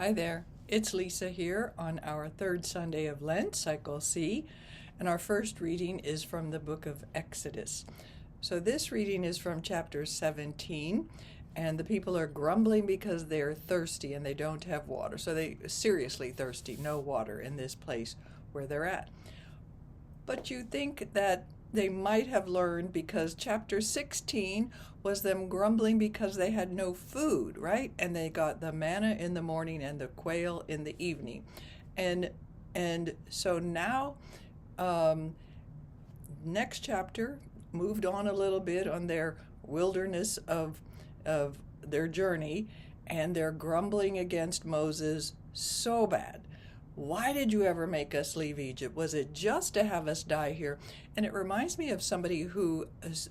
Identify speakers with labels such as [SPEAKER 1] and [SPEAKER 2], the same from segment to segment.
[SPEAKER 1] Hi there, it's Lisa here on our third Sunday of Lent, Cycle C, and our first reading is from the book of Exodus. So this reading is from chapter 17, and the people are grumbling because they're thirsty and they don't have water. So they seriously thirsty, no water in this place where they're at. But you think that they might have learned because chapter 16 was them grumbling because they had no food, right? And they got the manna in the morning and the quail in the evening. And so now, next chapter moved on a little bit on their wilderness of their journey, and they're grumbling against Moses so bad. Why did you ever make us leave Egypt? Was it just to have us die here? And it reminds me of somebody who is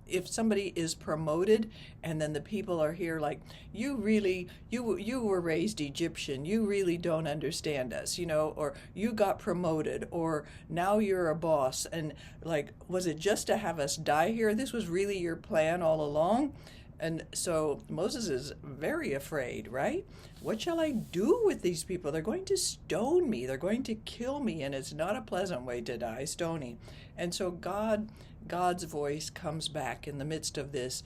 [SPEAKER 1] if somebody is promoted and then the people are here like, you were raised Egyptian, you really don't understand us, or you got promoted, or now you're a boss, and like, was it just to have us die here? This was really your plan all along? And so Moses is very afraid, right? What shall I do with these people? They're going to stone me. They're going to kill me, and it's not a pleasant way to die, stoning. And so God's voice comes back in the midst of this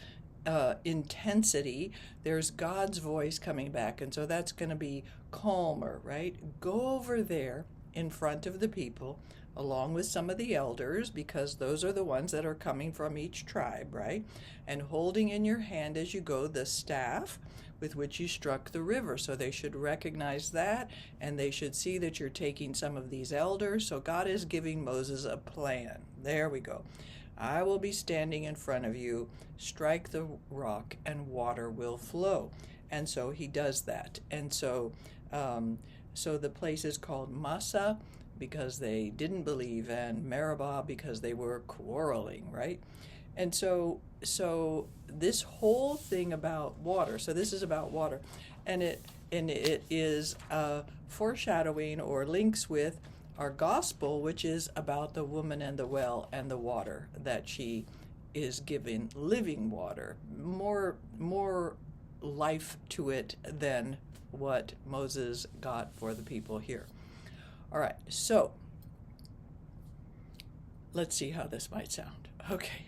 [SPEAKER 1] intensity. There's God's voice coming back, and so that's going to be calmer, right? Go over there in front of the people, along with some of the elders, because those are the ones that are coming from each tribe, right? And holding in your hand as you go the staff with which you struck the river. So they should recognize that, and they should see that you're taking some of these elders. So God is giving Moses a plan. There we go. I will be standing in front of you, strike the rock, and water will flow. And so he does that. And so the place is called Massa, because they didn't believe, and Meribah because they were quarreling, right? And so this whole thing about water, so this is about water, and it is foreshadowing or links with our gospel, which is about the woman and the well and the water that she is giving, living water, more life to it than what Moses got for the people here. All right, so let's see how this might sound. Okay.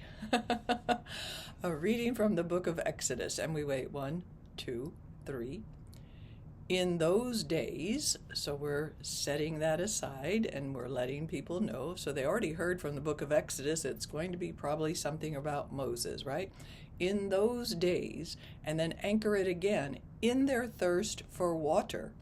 [SPEAKER 1] A reading from the book of Exodus, and we wait 1, 2, 3. In those days, so we're setting that aside and we're letting people know. So they already heard from the book of Exodus, it's going to be probably something about Moses, right? In those days, and then anchor it again, in their thirst for water,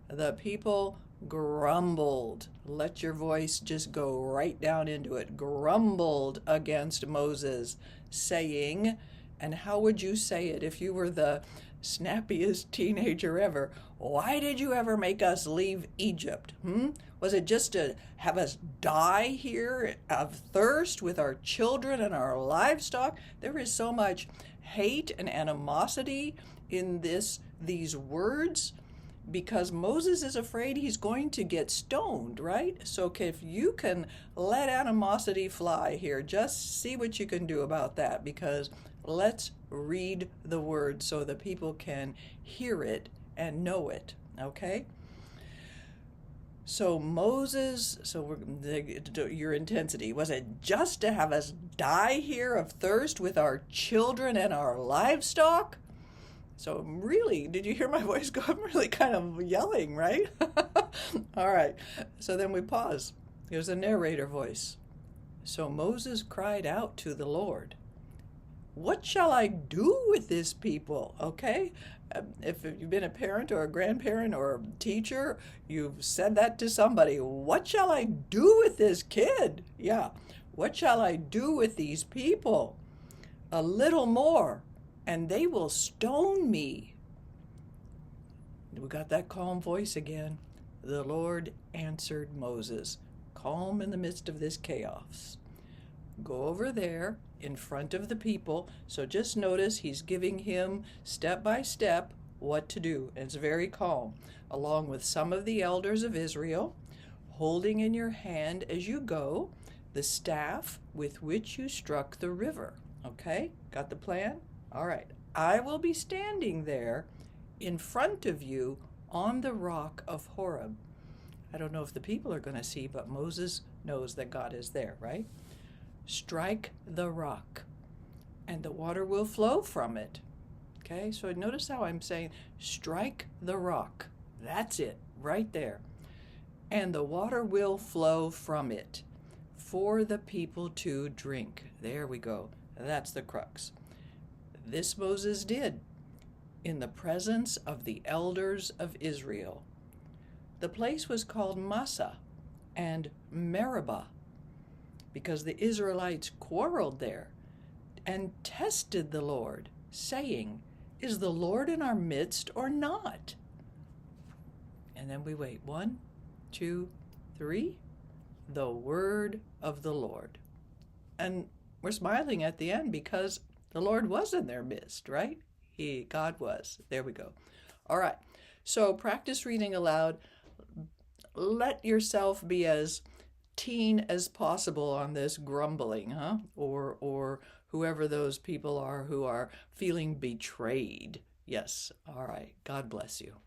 [SPEAKER 1] the people grumbled. Let your voice just go right down into it. Grumbled against Moses, saying, and how would you say it if you were the snappiest teenager ever? Why did you ever make us leave Egypt? Was it just to have us die here of thirst with our children and our livestock? There is so much hate and animosity in these words, because Moses is afraid he's going to get stoned, right? So if you can let animosity fly here, just see what you can do about that, because let's read the word so the people can hear it and know it, okay? So Moses, your intensity, was it just to have us die here of thirst with our children and our livestock? So really, did you hear my voice go? I'm really kind of yelling, right? All right, so then we pause. There's a narrator voice. So Moses cried out to the Lord, what shall I do with this people? Okay, if you've been a parent or a grandparent or a teacher, you've said that to somebody. What shall I do with this kid? Yeah, what shall I do with these people? A little more, and they will stone me. We got that calm voice again. The Lord answered Moses, calm in the midst of this chaos. Go over there in front of the people. So just notice he's giving him step by step what to do. And it's very calm. Along with some of the elders of Israel, holding in your hand as you go the staff with which you struck the river. Okay, got the plan? All right. I will be standing there in front of you on the rock of Horeb. I don't know if the people are going to see, but Moses knows that God is there, right? Strike the rock, and the water will flow from it. Okay, so notice how I'm saying, strike the rock. That's it, right there. And the water will flow from it for the people to drink. There we go. That's the crux. This Moses did in the presence of the elders of Israel. The place was called Massah and Meribah because the Israelites quarreled there and tested the Lord, saying, "Is the Lord in our midst or not?" And then we wait. 1, 2, 3. The word of the Lord. And we're smiling at the end because the Lord was in their midst, right? God was. There we go. All right. So practice reading aloud. Let yourself be as teen as possible on this grumbling, or whoever those people are who are feeling betrayed. Yes. All right. God bless you.